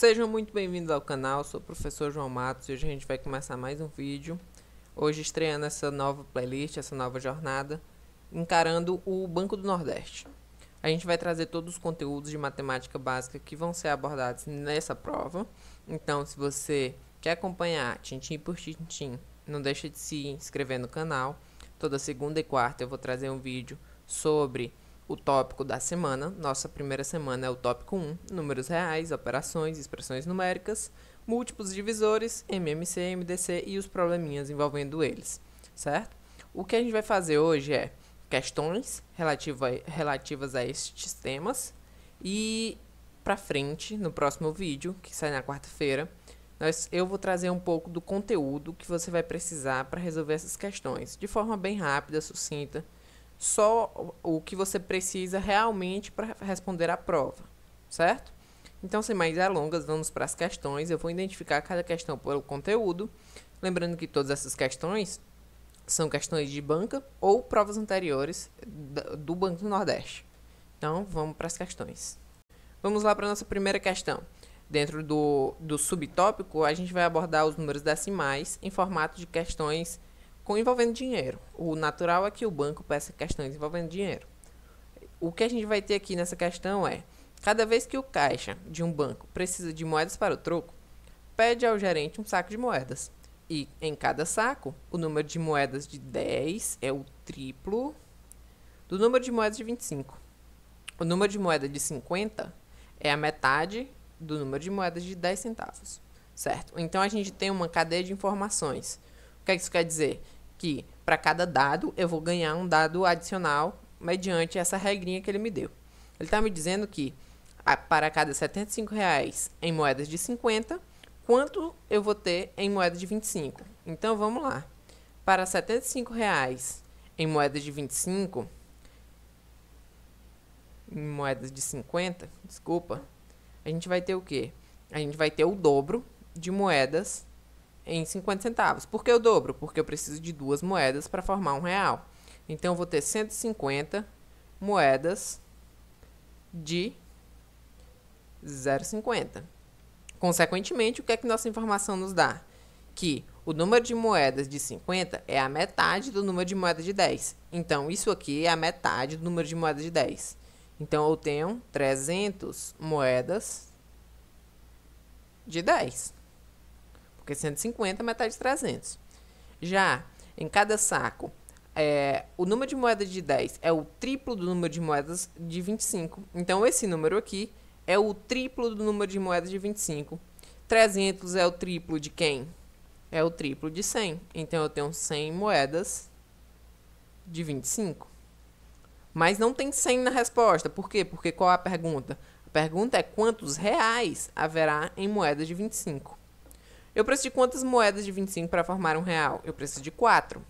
Sejam muito bem-vindos ao canal, sou o professor João Matos e hoje a gente vai começar mais um vídeo. Hoje estreando essa nova playlist, essa nova jornada, encarando o Banco do Nordeste. A gente vai trazer todos os conteúdos de matemática básica que vão ser abordados nessa prova. Então, se você quer acompanhar tintim por tintim, não deixe de se inscrever no canal. Toda segunda e quarta eu vou trazer um vídeo sobre o tópico da semana. Nossa primeira semana é o tópico 1, números reais, operações, expressões numéricas, múltiplos divisores, MMC, MDC e os probleminhas envolvendo eles, certo? O que a gente vai fazer hoje é questões relativas a estes temas e pra frente, no próximo vídeo, que sai na quarta-feira, eu vou trazer um pouco do conteúdo que você vai precisar para resolver essas questões, de forma bem rápida, sucinta, só o que você precisa realmente para responder a prova, certo? Então, sem mais delongas, vamos para as questões. Eu vou identificar cada questão pelo conteúdo, lembrando que todas essas questões são questões de banca ou provas anteriores do Banco do Nordeste. Então, vamos para as questões. Vamos lá para a nossa primeira questão. Dentro do subtópico, a gente vai abordar os números decimais em formato de questões envolvendo dinheiro. O natural é que o banco peça questões envolvendo dinheiro. O que a gente vai ter aqui nessa questão é: cada vez que o caixa de um banco precisa de moedas para o troco, pede ao gerente um saco de moedas. E em cada saco, o número de moedas de 10 é o triplo do número de moedas de 25. O número de moedas de 50 é a metade do número de moedas de 10 centavos. Certo? Então a gente tem uma cadeia de informações. O que isso quer dizer? Que para cada dado eu vou ganhar um dado adicional mediante essa regrinha que ele me deu. Ele está me dizendo que para cada R$ 75 em moedas de 50, quanto eu vou ter em moedas de 25. Então vamos lá. Para R$ 75 em moedas de 25, em moedas de 50, desculpa, a gente vai ter o quê? A gente vai ter o dobro de moedas em 50 centavos. Por que o dobro? Porque eu preciso de duas moedas para formar um real. Então, eu vou ter 150 moedas de 0,50. Consequentemente, o que é que nossa informação nos dá? Que o número de moedas de 50 é a metade do número de moedas de 10. Então, isso aqui é a metade do número de moedas de 10. Então, eu tenho 300 moedas de 10. Porque 150 é metade de 300. Já em cada saco, o número de moedas de 10 é o triplo do número de moedas de 25. Então, esse número aqui é o triplo do número de moedas de 25. 300 é o triplo de quem? É o triplo de 100. Então, eu tenho 100 moedas de 25. Mas não tem 100 na resposta. Por quê? Porque qual é a pergunta? A pergunta é quantos reais haverá em moedas de 25. Eu preciso de quantas moedas de 25 para formar um real? Eu preciso de 4.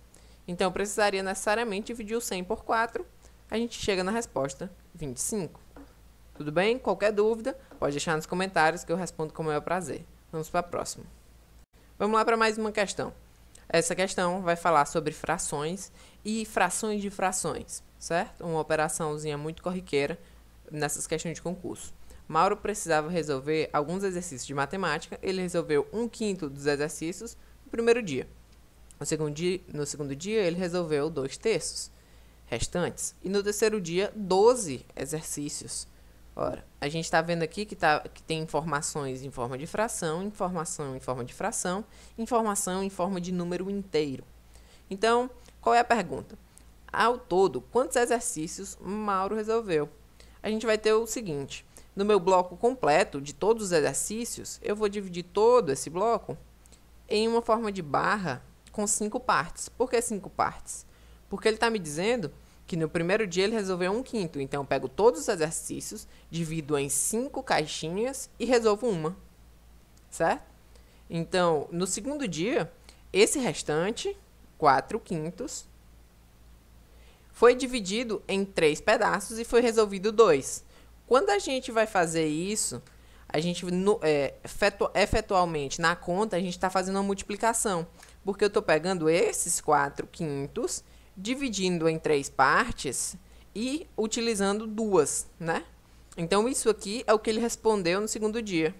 Então, eu precisaria necessariamente dividir o 100 por 4. A gente chega na resposta 25. Tudo bem? Qualquer dúvida, pode deixar nos comentários que eu respondo com o maior prazer. Vamos para a próxima. Vamos lá para mais uma questão. Essa questão vai falar sobre frações e frações de frações, certo? Uma operaçãozinha muito corriqueira nessas questões de concurso. Mauro precisava resolver alguns exercícios de matemática. Ele resolveu 1/5 dos exercícios no primeiro dia. No segundo dia, ele resolveu 2/3 restantes. E no terceiro dia, 12 exercícios. Ora, a gente está vendo aqui que tem informações em forma de fração, informação em forma de fração, informação em forma de número inteiro. Então, qual é a pergunta? Ao todo, quantos exercícios Mauro resolveu? A gente vai ter o seguinte: no meu bloco completo de todos os exercícios, eu vou dividir todo esse bloco em uma forma de barra com 5 partes. Por que 5 partes? Porque ele está me dizendo que no primeiro dia ele resolveu 1/5. Então, eu pego todos os exercícios, divido em 5 caixinhas e resolvo uma. Certo? Então, no segundo dia, esse restante, 4/5, foi dividido em 3 pedaços e foi resolvido 2. Quando a gente vai fazer isso, a gente efetualmente na conta, a gente está fazendo uma multiplicação. Porque eu estou pegando esses 4/5, dividindo em 3 partes e utilizando 2, né? Então, isso aqui é o que ele respondeu no segundo dia.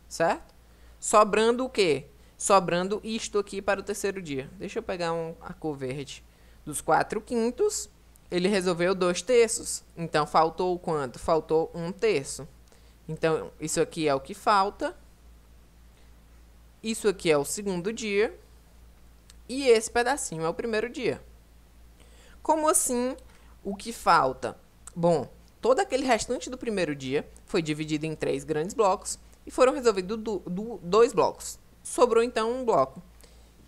certo? Sobrando o quê? Sobrando isto aqui para o terceiro dia. Deixa eu pegar a cor verde. Dos 4/5, ele resolveu 2/3. Então, faltou quanto? Faltou 1/3. Então, isso aqui é o que falta. Isso aqui é o segundo dia. E esse pedacinho é o primeiro dia. Como assim o que falta? Bom, todo aquele restante do primeiro dia foi dividido em 3 grandes blocos e foram resolvidos 2 blocos. Sobrou, então, um bloco.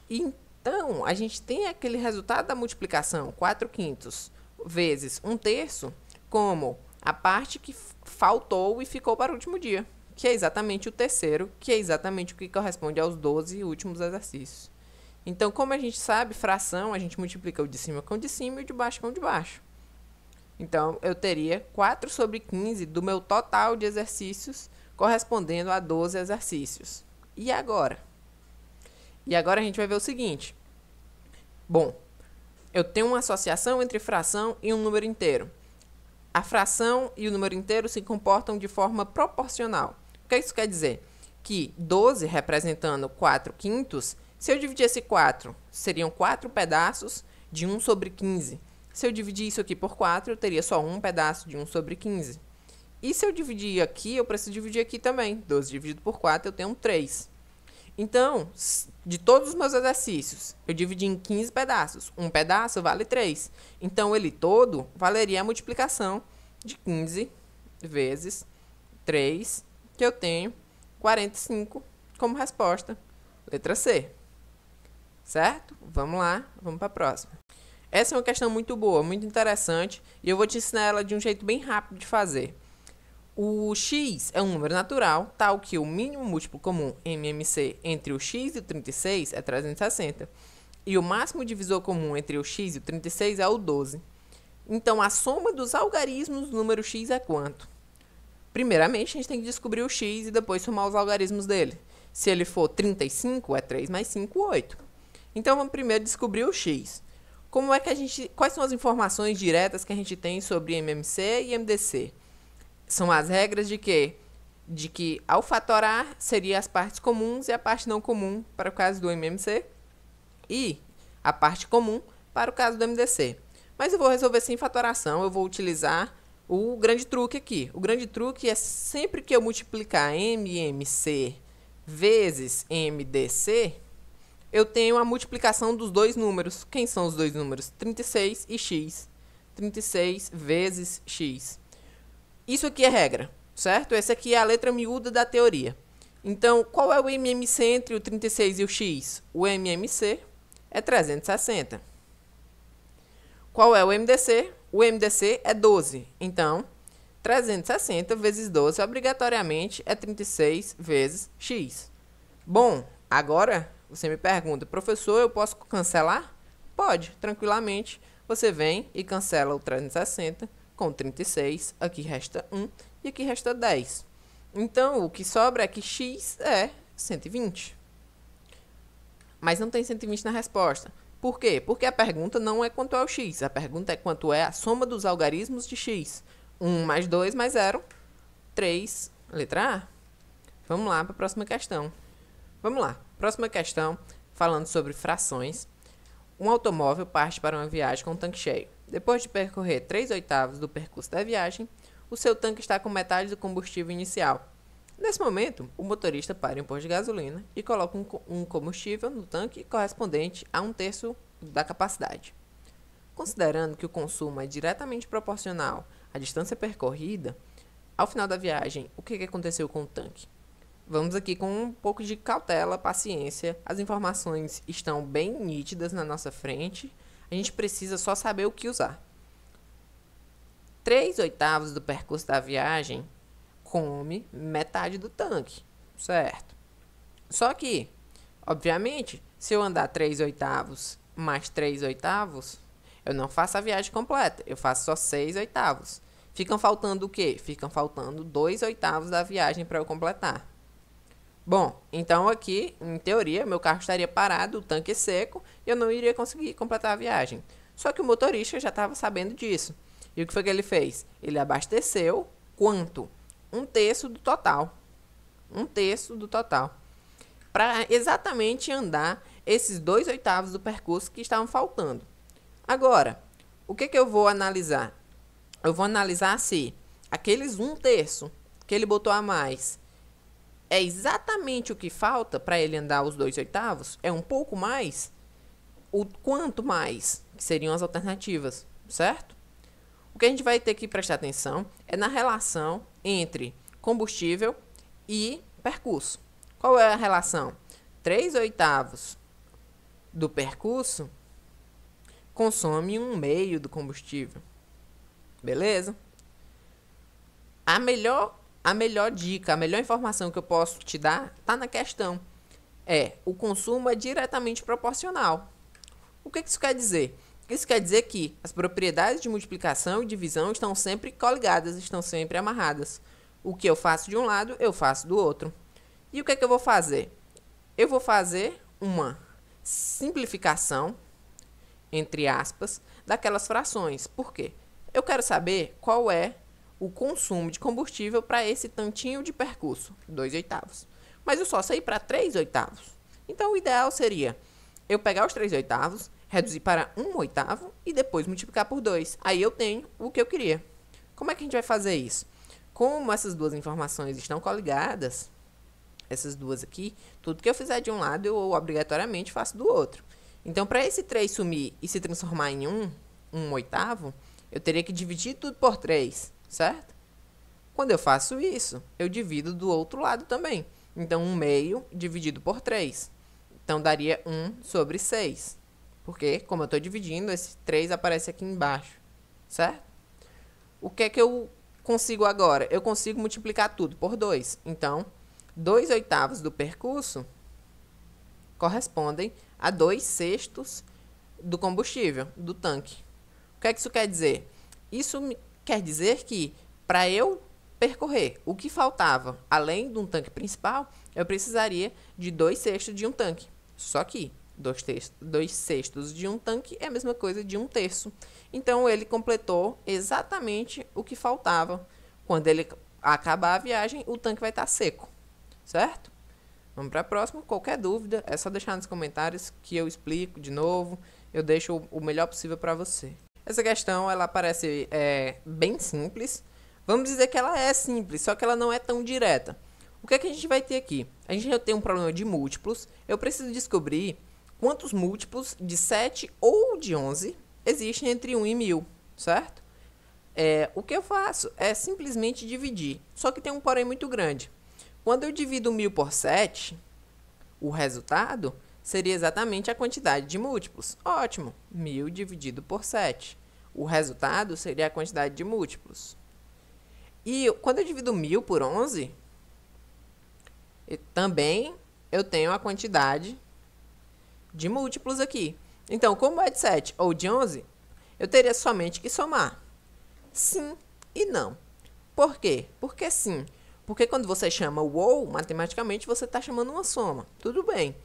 Então, a gente tem aquele resultado da multiplicação, 4/5 vezes 1/3, como a parte que faltou e ficou para o último dia, que é exatamente o terceiro, que é exatamente o que corresponde aos 12 últimos exercícios. Então, como a gente sabe, fração, a gente multiplica o de cima com o de cima e o de baixo com o de baixo. Então, eu teria 4/15 do meu total de exercícios, correspondendo a 12 exercícios. E agora? E agora a gente vai ver o seguinte. Bom, eu tenho uma associação entre fração e um número inteiro. A fração e o número inteiro se comportam de forma proporcional. O que isso quer dizer? Que 12 representando 4/5, se eu dividir esse 4, seriam 4 pedaços de 1/15. Se eu dividir isso aqui por 4, eu teria só um pedaço de 1/15. E se eu dividir aqui, eu preciso dividir aqui também. 12 dividido por 4, eu tenho 3. Então, de todos os meus exercícios, eu dividi em 15 pedaços. Um pedaço vale 3. Então, ele todo valeria a multiplicação de 15 vezes 3, que eu tenho 45 como resposta. Letra C. Certo? Vamos lá, vamos para a próxima. Essa é uma questão muito boa, muito interessante, e eu vou te ensinar ela de um jeito bem rápido de fazer. O x é um número natural, tal que o mínimo múltiplo comum MMC entre o x e o 36 é 360. E o máximo divisor comum entre o x e o 36 é o 12. Então, a soma dos algarismos do número x é quanto? Primeiramente, a gente tem que descobrir o x e depois somar os algarismos dele. Se ele for 35, é 3 mais 5, 8. Então, vamos primeiro descobrir o x. Quais são as informações diretas que a gente tem sobre MMC e MDC? São as regras de quê? De que ao fatorar seria as partes comuns e a parte não comum para o caso do MMC e a parte comum para o caso do MDC. Mas eu vou resolver sem fatoração, eu vou utilizar o grande truque aqui. O grande truque é sempre que eu multiplicar MMC vezes MDC, eu tenho a multiplicação dos dois números. Quem são os dois números? 36 e x. 36 vezes x. Isso aqui é regra, certo? Essa aqui é a letra miúda da teoria. Então, qual é o MMC entre o 36 e o x? O MMC é 360. Qual é o MDC? O MDC é 12. Então, 360 vezes 12 obrigatoriamente é 36 vezes x. Bom, agora você me pergunta, professor, eu posso cancelar? Pode, tranquilamente. Você vem e cancela o 360 com 36, aqui resta 1 e aqui resta 10. Então, o que sobra é que x é 120. Mas não tem 120 na resposta. Por quê? Porque a pergunta não é quanto é o x, a pergunta é quanto é a soma dos algarismos de x. 1 mais 2 mais 0, 3, letra A. Vamos lá para a próxima questão. Vamos lá, próxima questão, falando sobre frações. Um automóvel parte para uma viagem com um tanque cheio. Depois de percorrer 3/8 do percurso da viagem, o seu tanque está com metade do combustível inicial. Nesse momento, o motorista para em um posto de gasolina e coloca um combustível no tanque correspondente a 1/3 da capacidade. Considerando que o consumo é diretamente proporcional à distância percorrida, ao final da viagem, o que aconteceu com o tanque? Vamos aqui com um pouco de cautela, paciência. As informações estão bem nítidas na nossa frente. A gente precisa só saber o que usar. 3/8 do percurso da viagem come metade do tanque, certo? Só que, obviamente, se eu andar 3/8 mais 3/8, eu não faço a viagem completa, eu faço só 6/8. Ficam faltando o quê? Ficam faltando 2/8 da viagem para eu completar. Bom, então aqui, em teoria, meu carro estaria parado, o tanque seco, e eu não iria conseguir completar a viagem. Só que o motorista já estava sabendo disso. E o que foi que ele fez? Ele abasteceu quanto? 1/3 do total. 1/3 do total. Para exatamente andar esses 2/8 do percurso que estavam faltando. Agora, o que eu vou analisar? Eu vou analisar se aqueles 1/3 que ele botou a mais é exatamente o que falta para ele andar os 2/8, é um pouco mais, o quanto mais, que seriam as alternativas, certo? O que a gente vai ter que prestar atenção é na relação entre combustível e percurso. Qual é a relação? 3/8 do percurso consome 1/2 do combustível. Beleza? A melhor dica, a melhor informação que eu posso te dar está na questão. O consumo é diretamente proporcional. O que isso quer dizer? Isso quer dizer que as propriedades de multiplicação e divisão estão sempre coligadas, estão sempre amarradas. O que eu faço de um lado, eu faço do outro. E o que eu vou fazer? Eu vou fazer uma simplificação, entre aspas, daquelas frações. Por quê? Eu quero saber qual é o consumo de combustível para esse tantinho de percurso, 2/8. Mas eu só sei para 3/8. Então, o ideal seria eu pegar os 3/8, reduzir para 1/8 e depois multiplicar por 2. Aí eu tenho o que eu queria. Como é que a gente vai fazer isso? Como essas duas informações estão coligadas, essas duas aqui, tudo que eu fizer de um lado, eu obrigatoriamente faço do outro. Então, para esse 3 sumir e se transformar em 1/8, eu teria que dividir tudo por 3, certo? Quando eu faço isso, eu divido do outro lado também. Então, 1/2 dividido por 3. Então, daria 1/6. Porque, como eu estou dividindo, esse 3 aparece aqui embaixo, certo? O que é que eu consigo agora? Eu consigo multiplicar tudo por 2. Então, 2/8 do percurso correspondem a 2/6 do combustível, do tanque. O que é que isso quer dizer? Isso quer dizer que, para eu percorrer o que faltava, além de um tanque principal, eu precisaria de 2/6 de um tanque. Só que 2/6 de um tanque é a mesma coisa de 1/3. Então, ele completou exatamente o que faltava. Quando ele acabar a viagem, o tanque vai estar seco, certo? Vamos para a próxima. Qualquer dúvida, é só deixar nos comentários que eu explico de novo. Eu deixo o melhor possível para você. Essa questão, ela parece bem simples. Vamos dizer que ela é simples, só que ela não é tão direta. O que é que a gente vai ter aqui? A gente vai ter um problema de múltiplos. Eu preciso descobrir quantos múltiplos de 7 ou de 11 existem entre 1 e 1000, certo? O que eu faço é simplesmente dividir. Só que tem um porém muito grande. Quando eu divido 1000 por 7, o resultado seria exatamente a quantidade de múltiplos. Ótimo, 1000 dividido por 7. O resultado seria a quantidade de múltiplos. E quando eu divido 1000 por 11, também eu tenho a quantidade de múltiplos aqui. Então, como é de 7 ou de 11, eu teria somente que somar. Sim e não. Por quê? Porque sim. Porque quando você chama o ou, matematicamente você está chamando uma soma. Tudo bem.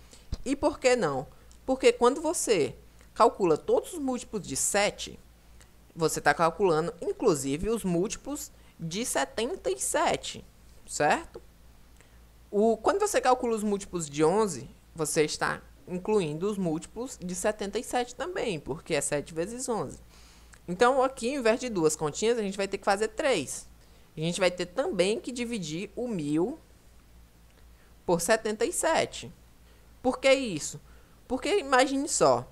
E por que não? Porque quando você calcula todos os múltiplos de 7, você está calculando, inclusive, os múltiplos de 77, certo? Quando você calcula os múltiplos de 11, você está incluindo os múltiplos de 77 também, porque é 7 vezes 11. Então, aqui, ao invés de duas continhas, a gente vai ter que fazer 3. A gente vai ter também que dividir o 1000 por 77. Por que isso? Porque, imagine só,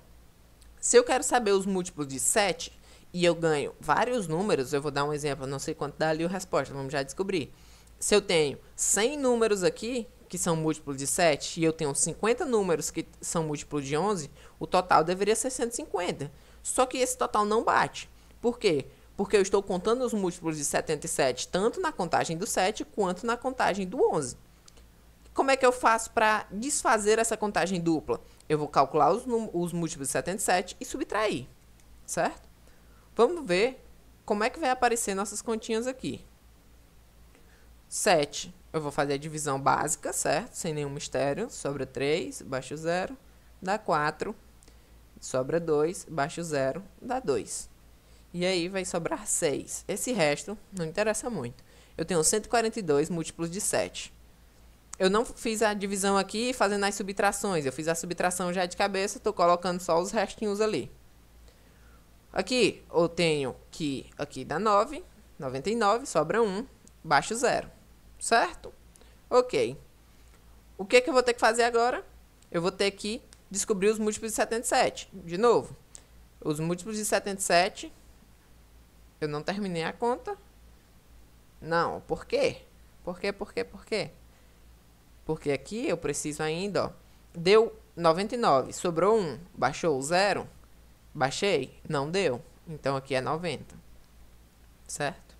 se eu quero saber os múltiplos de 7 e eu ganho vários números, eu vou dar um exemplo, não sei quanto dá ali a resposta, vamos já descobrir. Se eu tenho 100 números aqui, que são múltiplos de 7, e eu tenho 50 números que são múltiplos de 11, o total deveria ser 150. Só que esse total não bate. Por quê? Porque eu estou contando os múltiplos de 77 tanto na contagem do 7 quanto na contagem do 11. Como é que eu faço para desfazer essa contagem dupla? Eu vou calcular os múltiplos de 77 e subtrair, certo? Vamos ver como é que vai aparecer nossas continhas aqui. 7, eu vou fazer a divisão básica, certo? Sem nenhum mistério. Sobra 3, baixo 0, dá 4. Sobra 2, baixo 0, dá 2. E aí vai sobrar 6. Esse resto não interessa muito. Eu tenho 142 múltiplos de 7. eu não fiz a divisão aqui fazendo as subtrações. Eu fiz a subtração já de cabeça, estou colocando só os restinhos ali. Aqui eu tenho que aqui dá 9, 99, sobra 1, baixo 0. Certo? Ok. O que eu vou ter que fazer agora? Eu vou ter que descobrir os múltiplos de 77. De novo, os múltiplos de 77, eu não terminei a conta. Não, por quê? Por quê? Porque aqui eu preciso ainda, ó, deu 99, sobrou 1, baixou o 0, baixei, não deu. Então aqui é 90, certo?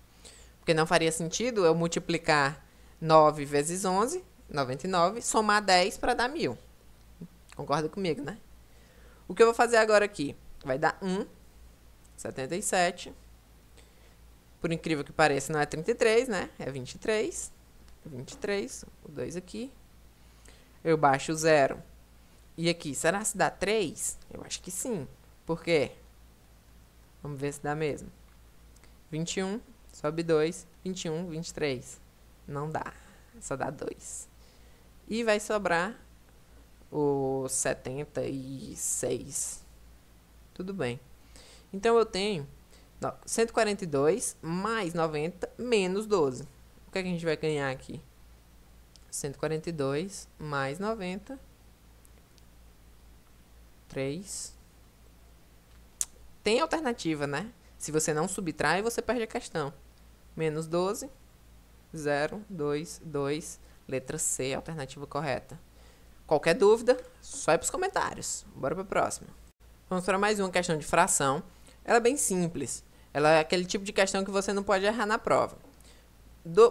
Porque não faria sentido eu multiplicar 9 vezes 11, 99, somar 10 para dar 1000. Concorda comigo, né? O que eu vou fazer agora aqui? Vai dar 1, 77. Por incrível que pareça, não é 33, né? É 23. 23, o 2 aqui. Eu baixo o 0. E aqui, será se dá 3? Eu acho que sim. Por quê? Vamos ver se dá mesmo. 21, sobe 2, 21, 23. Não dá, só dá 2. E vai sobrar o 76. Tudo bem. Então, eu tenho 142 mais 90 menos 12. O que é que a gente vai ganhar aqui? 142 mais 90. 3. Tem alternativa, né? Se você não subtrai, você perde a questão. Menos 12. 0, 2, 2. Letra C, alternativa correta. Qualquer dúvida, só ir para os comentários. Bora para a próxima. Vamos para mais uma questão de fração. Ela é bem simples. Ela é aquele tipo de questão que você não pode errar na prova.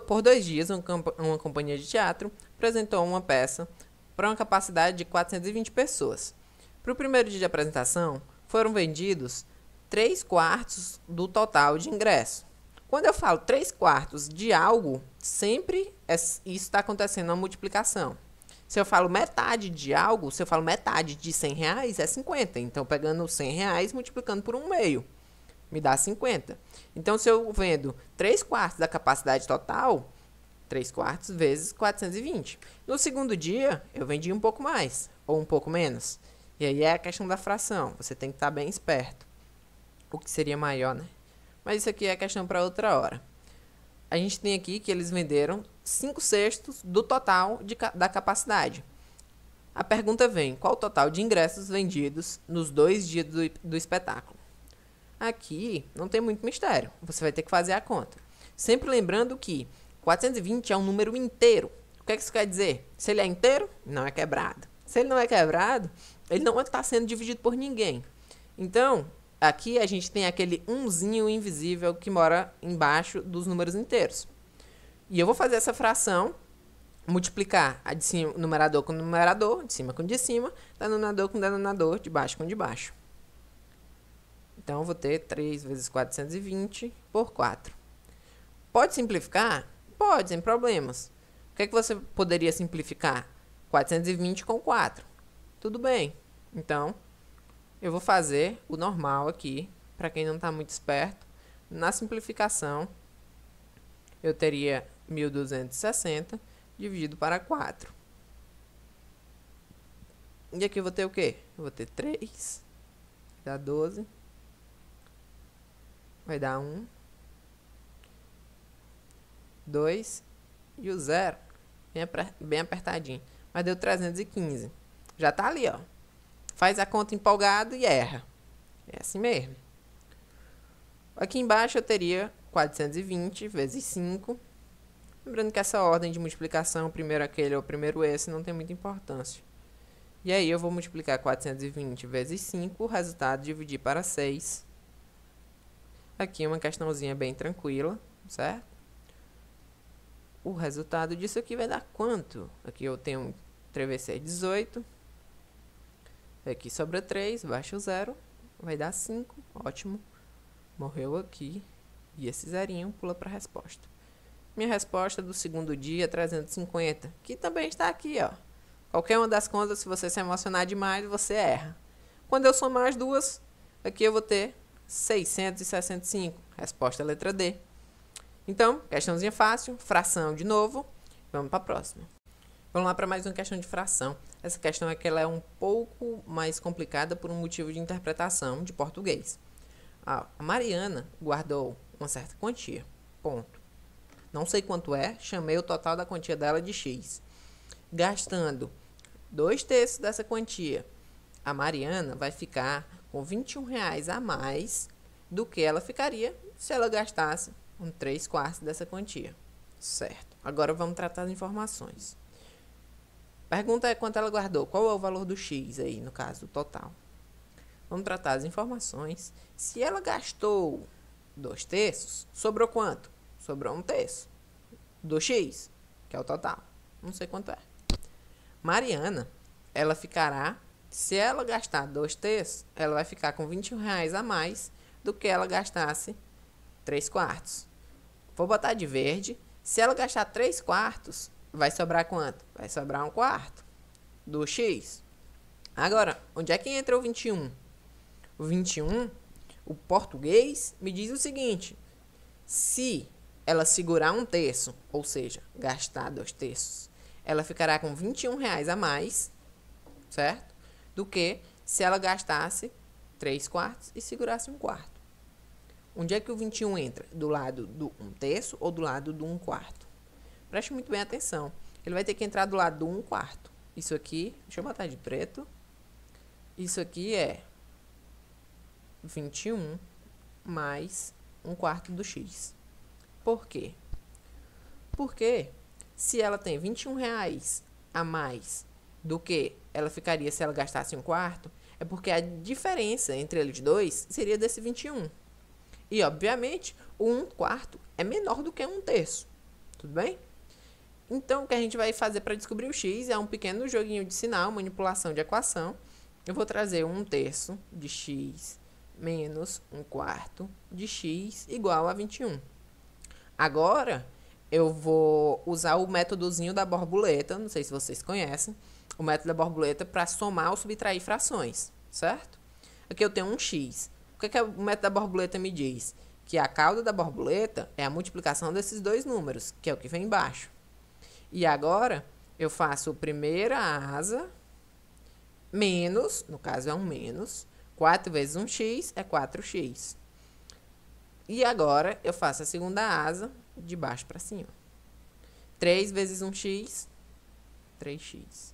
Por 2 dias, uma companhia de teatro apresentou uma peça para uma capacidade de 420 pessoas. Para o primeiro dia de apresentação, foram vendidos 3/4 do total de ingresso. Quando eu falo 3/4 de algo, sempre isso está acontecendo na multiplicação. Se eu falo metade de algo, se eu falo metade de R$100, é 50. Então, pegando R$100, multiplicando por 1/2, me dá 50. Então, se eu vendo 3/4 da capacidade total, 3/4 vezes 420. No segundo dia, eu vendi um pouco mais, ou um pouco menos. E aí é a questão da fração. Você tem que estar bem esperto. O que seria maior, né? Mas isso aqui é questão para outra hora. A gente tem aqui que eles venderam 5/6 do total da capacidade. A pergunta vem, qual o total de ingressos vendidos nos 2 dias do espetáculo? Aqui não tem muito mistério, você vai ter que fazer a conta. Sempre lembrando que 420 é um número inteiro. O que é que isso quer dizer? Se ele é inteiro, não é quebrado. Se ele não é quebrado, ele não está sendo dividido por ninguém. Então, aqui a gente tem aquele umzinho invisível que mora embaixo dos números inteiros. E eu vou fazer essa fração, multiplicar a de cima, numerador com numerador, de cima com de cima, denominador com denominador, de baixo com de baixo. Então, eu vou ter 3 vezes 420 por 4. Pode simplificar? Pode, sem problemas. O que é que você poderia simplificar? 420 com 4. Tudo bem. Então, eu vou fazer o normal aqui, para quem não está muito esperto. Na simplificação, eu teria 1260 dividido para 4. E aqui eu vou ter o quê? Eu vou ter 3, dá 12, vai dar 1, 2 e o 0, bem apertadinho. Mas deu 315. Já tá ali, ó. Faz a conta empolgado e erra. É assim mesmo. Aqui embaixo eu teria 420 vezes 5. Lembrando que essa ordem de multiplicação, primeiro aquele ou primeiro esse, não tem muita importância. E aí eu vou multiplicar 420 vezes 5, o resultado dividir para 6. Aqui uma questãozinha bem tranquila, certo? O resultado disso aqui vai dar quanto? Aqui eu tenho 3 vezes 6, 18. Aqui sobra 3, baixa o 0, vai dar 5, ótimo. Morreu aqui, e esse zerinho pula para a resposta. Minha resposta do segundo dia é 350, que também está aqui, ó. Qualquer uma das contas, se você se emocionar demais, você erra. Quando eu somar as duas, aqui eu vou ter 665, resposta é letra D. Então, questãozinha fácil, fração de novo, vamos para a próxima. Vamos lá para mais uma questão de fração. Essa questão é que ela é um pouco mais complicada por um motivo de interpretação de português. A Mariana guardou uma certa quantia. Ponto. Não sei quanto é, chamei o total da quantia dela de X. Gastando 2/3 dessa quantia, a Mariana vai ficar com R$ 21 a mais do que ela ficaria se ela gastasse 3/4 dessa quantia. Certo. Agora vamos tratar as informações. Pergunta é quanto ela guardou. Qual é o valor do X aí, no caso, o total? Vamos tratar as informações. Se ela gastou 2/3, sobrou quanto? Sobrou 1/3 do X, que é o total. Não sei quanto é. Mariana, ela ficará, se ela gastar 2/3, ela vai ficar com R$ 21 a mais do que ela gastasse 3/4. Vou botar de verde. Se ela gastar 3/4, vai sobrar quanto? Vai sobrar 1/4 do X. Agora, onde é que entra o 21? O 21, o português me diz o seguinte: se ela segurar 1/3, ou seja, gastar 2/3, ela ficará com R$ 21 a mais, certo? Do que se ela gastasse 3/4 e segurasse 1/4. Onde é que o 21 entra? Do lado do 1/3 ou do lado do 1/4? Preste muito bem atenção. Ele vai ter que entrar do lado do 1/4. Isso aqui, deixa eu botar de preto. Isso aqui é 21 mais 1/4 do X. Por quê? Porque se ela tem R$ 21 a mais do que ela ficaria se ela gastasse 1/4, é porque a diferença entre eles dois seria desse 21. E, obviamente, o 1/4 é menor do que 1/3. Tudo bem? Então, o que a gente vai fazer para descobrir o X é um pequeno joguinho de sinal, manipulação de equação. Eu vou trazer 1/3 de X menos 1/4 de X igual a 21. Agora, eu vou usar o métodozinho da borboleta, não sei se vocês conhecem, o método da borboleta para somar ou subtrair frações, certo? Aqui eu tenho um X. O que o método da borboleta me diz? Que a cauda da borboleta é a multiplicação desses dois números, que é o que vem embaixo. E agora, eu faço a primeira asa, menos, no caso é um menos, 4 vezes 1x é 4x. E agora, eu faço a segunda asa, de baixo para cima. 3 vezes 1x, 3x.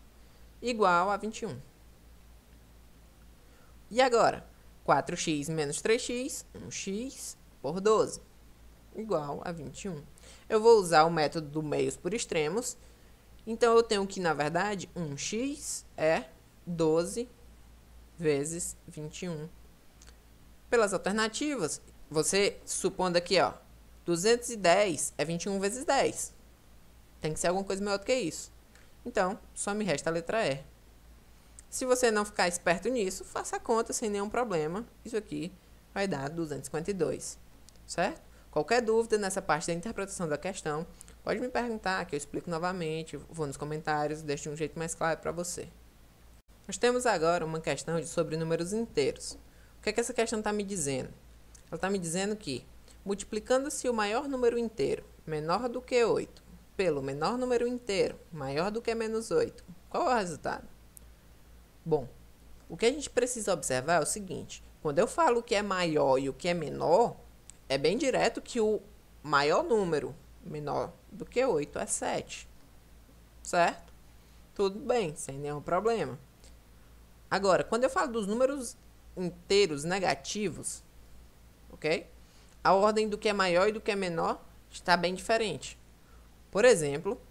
Igual a 21. E agora, 4x menos 3x, 1x por 12. Igual a 21. Eu vou usar o método do meios por extremos. Então, eu tenho que, na verdade, 1x é 12 vezes 21. Pelas alternativas, você supondo aqui, ó, 210 é 21 vezes 10. Tem que ser alguma coisa maior do que isso. Então, só me resta a letra E. Se você não ficar esperto nisso, faça a conta sem nenhum problema. Isso aqui vai dar 252, certo? Qualquer dúvida nessa parte da interpretação da questão, pode me perguntar, que eu explico novamente, vou nos comentários, deixo de um jeito mais claro para você. Nós temos agora uma questão sobre números inteiros. O que é que essa questão está me dizendo? Ela está me dizendo que, multiplicando-se o maior número inteiro, menor do que 8, pelo menor número inteiro, maior do que menos 8, qual é o resultado? Bom, o que a gente precisa observar é o seguinte: quando eu falo o que é maior e o que é menor, é bem direto que o maior número menor do que 8 é 7. Certo? Tudo bem, sem nenhum problema. Agora, quando eu falo dos números inteiros negativos, ok? A ordem do que é maior e do que é menor está bem diferente. Por exemplo,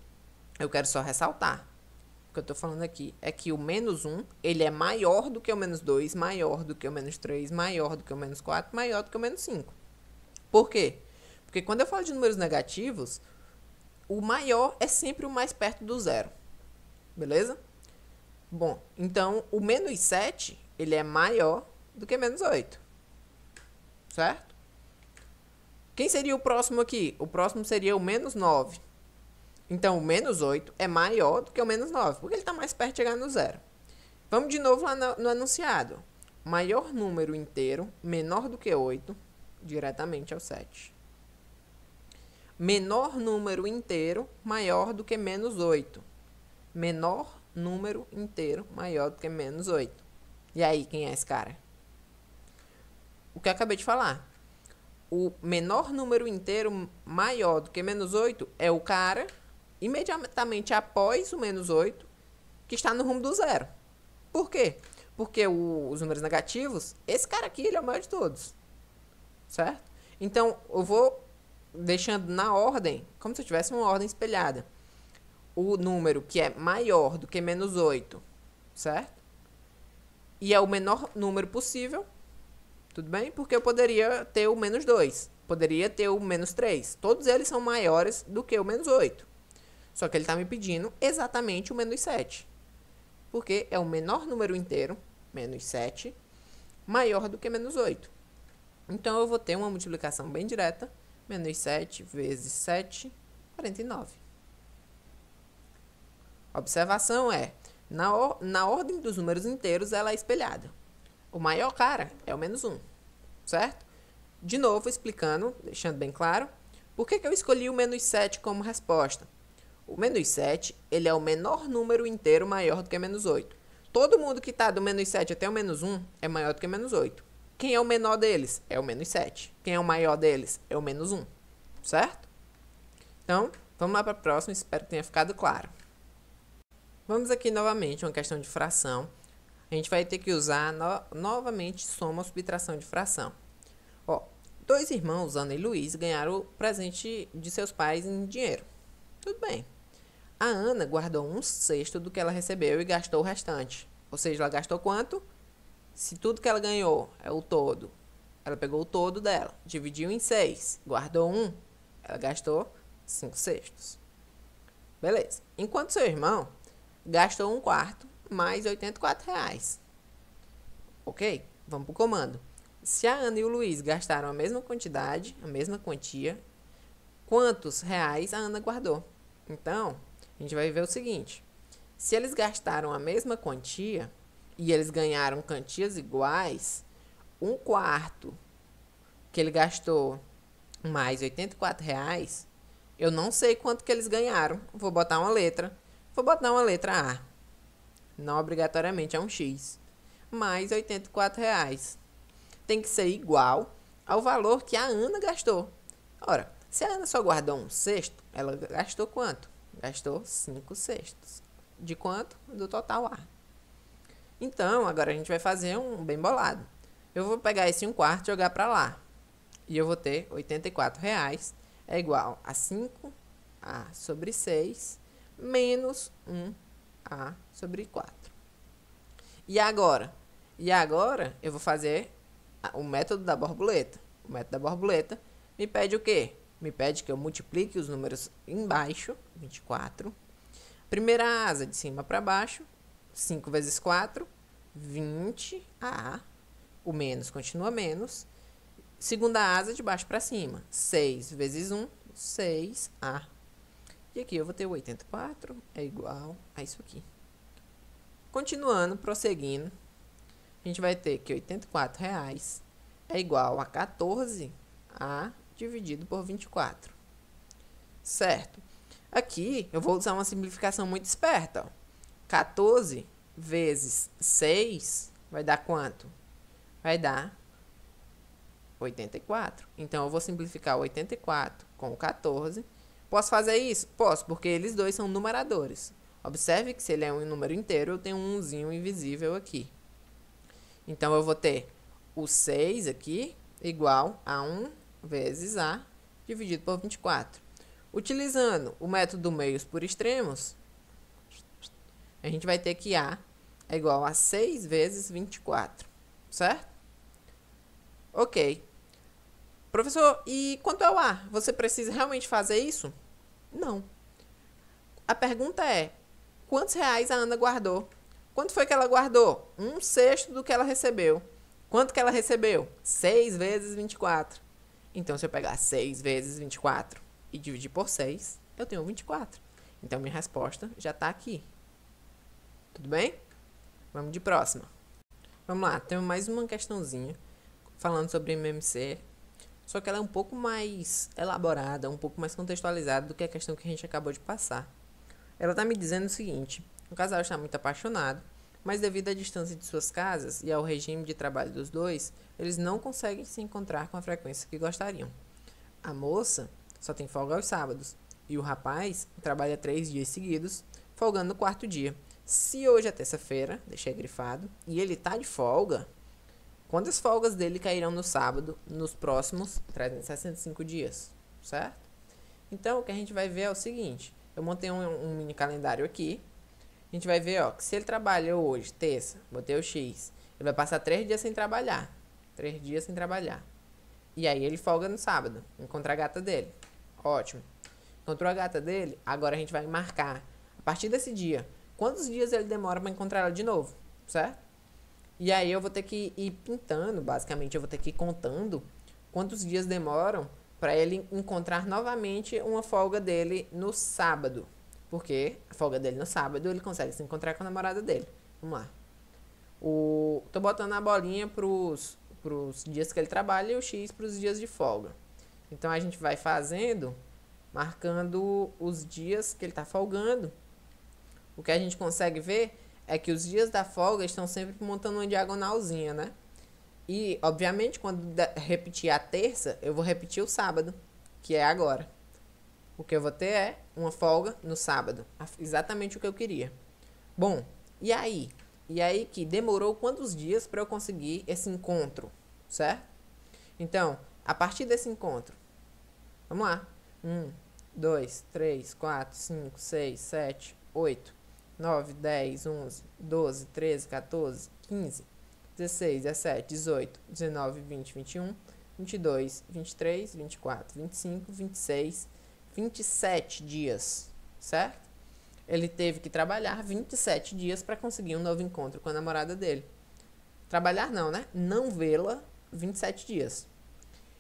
eu quero só ressaltar. O que eu estou falando aqui é que o menos 1, ele é maior do que o menos 2, maior do que o menos 3, maior do que o menos 4, maior do que o menos 5. Por quê? Porque quando eu falo de números negativos, o maior é sempre o mais perto do zero. Beleza? Bom, então o menos 7, ele é maior do que menos 8. Certo? Quem seria o próximo aqui? O próximo seria o menos 9. Então, o menos 8 é maior do que o menos 9, porque ele está mais perto de chegar no zero. Vamos de novo lá no enunciado. Maior número inteiro, menor do que 8, diretamente ao 7. Menor número inteiro, maior do que menos 8. menor número inteiro maior do que menos 8. E aí, quem é esse cara? O que eu acabei de falar. O menor número inteiro maior do que menos 8 é o cara imediatamente após o menos 8 que está no rumo do zero. Por quê? Porque os números negativos, esse cara aqui ele é o maior de todos. Certo? Então, eu vou deixando na ordem, como se eu tivesse uma ordem espelhada. O número que é maior do que menos 8, certo? E é o menor número possível, tudo bem? Porque eu poderia ter o menos 2, poderia ter o menos 3. Todos eles são maiores do que o menos 8. Só que ele está me pedindo exatamente o menos 7. Porque é o menor número inteiro, menos 7, maior do que menos 8. Então, eu vou ter uma multiplicação bem direta. Menos 7 vezes 7, 49. A observação é, na ordem dos números inteiros, ela é espelhada. O maior cara é o menos 1, certo? De novo, explicando, deixando bem claro, por que eu escolhi o menos 7 como resposta. O menos 7, ele é o menor número inteiro maior do que menos 8. Todo mundo que está do menos 7 até o menos 1 é maior do que menos 8. Quem é o menor deles? É o menos 7. Quem é o maior deles? É o menos 1. Certo? Então, vamos lá para a próxima. Espero que tenha ficado claro. Vamos aqui novamente uma questão de fração. A gente vai ter que usar novamente soma ou subtração de fração. Ó, dois irmãos, Ana e Luiz, ganharam o presente de seus pais em dinheiro. Tudo bem. A Ana guardou 1/6 do que ela recebeu e gastou o restante. Ou seja, ela gastou quanto? Se tudo que ela ganhou é o todo, ela pegou o todo dela, dividiu em 6, guardou 1, ela gastou 5/6. Beleza. Enquanto seu irmão gastou 1/4 mais R$ 84. Ok? Vamos para o comando. Se a Ana e o Luiz gastaram a mesma quantidade, a mesma quantia, quantos reais a Ana guardou? Então, a gente vai ver o seguinte. Se eles gastaram a mesma quantia e eles ganharam quantias iguais, 1/4 que ele gastou mais R$ 84, eu não sei quanto que eles ganharam. Vou botar uma letra. Vou botar uma letra A. Não obrigatoriamente é um X. Mais R$ 84. Tem que ser igual ao valor que a Ana gastou. Ora, se a Ana só guardou 1/6, ela gastou quanto? Gastou 5/6. De quanto? Do total A. Então, agora a gente vai fazer um bem bolado. Eu vou pegar esse 1/4 e jogar para lá. E eu vou ter R$ 84 é igual a 5A sobre 6 menos 1A sobre 4. E agora? Eu vou fazer o método da borboleta. O método da borboleta me pede o quê? Me pede que eu multiplique os números embaixo, 24. Primeira asa de cima para baixo, 5 vezes 4, 20A. O menos continua menos. Segunda asa de baixo para cima, 6 vezes 1, 6A. E aqui eu vou ter o 84 é igual a isso aqui. Continuando, prosseguindo, a gente vai ter que R$ 84 é igual a 14A dividido por 24. Certo? Aqui eu vou usar uma simplificação muito esperta. Ó. 14 vezes 6 vai dar quanto? Vai dar 84. Então, eu vou simplificar o 84 com o 14. Posso fazer isso? Posso, porque eles dois são numeradores. Observe que se ele é um número inteiro, eu tenho um 1zinho invisível aqui. Então, eu vou ter o 6 aqui igual a 1 vezes A dividido por 24. Utilizando o método meios por extremos, a gente vai ter que A é igual a 6 vezes 24, certo? Ok. Professor, e quanto ao A? Você precisa realmente fazer isso? Não. A pergunta é, quantos reais a Ana guardou? Quanto foi que ela guardou? 1/6 do que ela recebeu. Quanto que ela recebeu? 6 vezes 24. Então, se eu pegar 6 vezes 24 e dividir por 6, eu tenho 24. Então, minha resposta já está aqui. Tudo bem? Vamos de próxima. Vamos lá, temos mais uma questãozinha falando sobre MMC, só que ela é um pouco mais elaborada, um pouco mais contextualizada do que a questão que a gente acabou de passar. Ela está me dizendo o seguinte: o casal está muito apaixonado, mas devido à distância de suas casas e ao regime de trabalho dos dois, eles não conseguem se encontrar com a frequência que gostariam. A moça só tem folga aos sábados e o rapaz trabalha 3 dias seguidos, folgando no quarto dia. Se hoje é terça-feira, deixei grifado, e ele tá de folga, quantas folgas dele cairão no sábado nos próximos 365 dias, certo? Então, o que a gente vai ver é o seguinte: eu montei um mini calendário aqui. A gente vai ver, ó, que se ele trabalha hoje, terça, botei o X, ele vai passar 3 dias sem trabalhar. 3 dias sem trabalhar. E aí ele folga no sábado, encontra a gata dele. Ótimo. Encontrou a gata dele, agora a gente vai marcar, a partir desse dia, quantos dias ele demora para encontrar ela de novo, certo? E aí eu vou ter que ir pintando, basicamente eu vou ter que ir contando quantos dias demoram para ele encontrar novamente uma folga dele no sábado. Porque a folga dele no sábado ele consegue se encontrar com a namorada dele. Vamos lá. Tô botando a bolinha pros dias que ele trabalha e o X pros dias de folga. Então a gente vai fazendo, marcando os dias que ele tá folgando. O que a gente consegue ver é que os dias da folga estão sempre montando uma diagonalzinha, né? E, obviamente, quando repetir a terça, eu vou repetir o sábado, que é agora. O que eu vou ter é uma folga no sábado. Exatamente o que eu queria. Bom, e aí? E aí que demorou quantos dias para eu conseguir esse encontro, certo? Então, a partir desse encontro, vamos lá. 1, 2, 3, 4, 5, 6, 7, 8, 9, 10, 11, 12, 13, 14, 15, 16, 17, 18, 19, 20, 21, 22, 23, 24, 25, 26, 27 dias, certo? Ele teve que trabalhar 27 dias para conseguir um novo encontro com a namorada dele. Trabalhar não, né? Não vê-la 27 dias.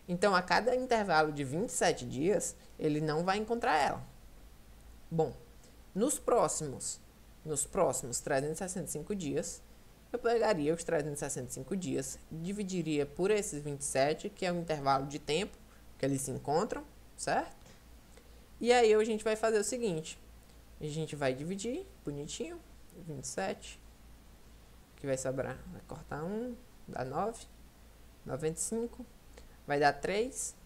Então, a cada intervalo de 27 dias, ele não vai encontrar ela. Bom, nos próximos 365 dias, eu pegaria os 365 dias, dividiria por esses 27, que é o intervalo de tempo que eles se encontram, certo? E aí a gente vai fazer o seguinte: a gente vai dividir bonitinho, 27, que vai sobrar, vai cortar 1, dá 9, 95, vai dar 3,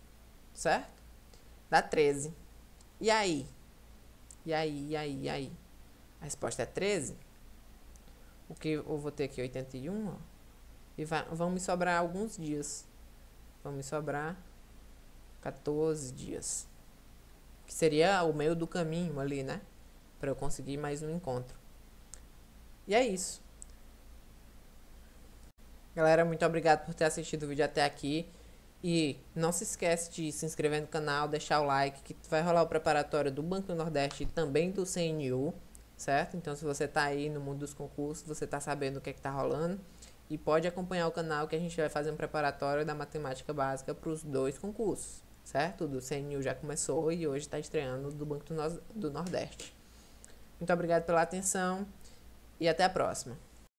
certo? Dá 13. E aí? E aí? A resposta é 13. O que eu vou ter aqui 81, ó. E vão me sobrar alguns dias. Vão me sobrar 14 dias. Que seria o meio do caminho ali, né? Para eu conseguir mais um encontro. E é isso. Galera, muito obrigado por ter assistido o vídeo até aqui. E não se esquece de se inscrever no canal, deixar o like, que vai rolar o preparatório do Banco do Nordeste e também do CNU, certo? Então, se você tá aí no mundo dos concursos, você tá sabendo o que é que tá rolando. E pode acompanhar o canal que a gente vai fazer um preparatório da matemática básica para os 2 concursos, certo? Do CNU já começou e hoje está estreando do Banco do Nordeste. Muito obrigado pela atenção e até a próxima.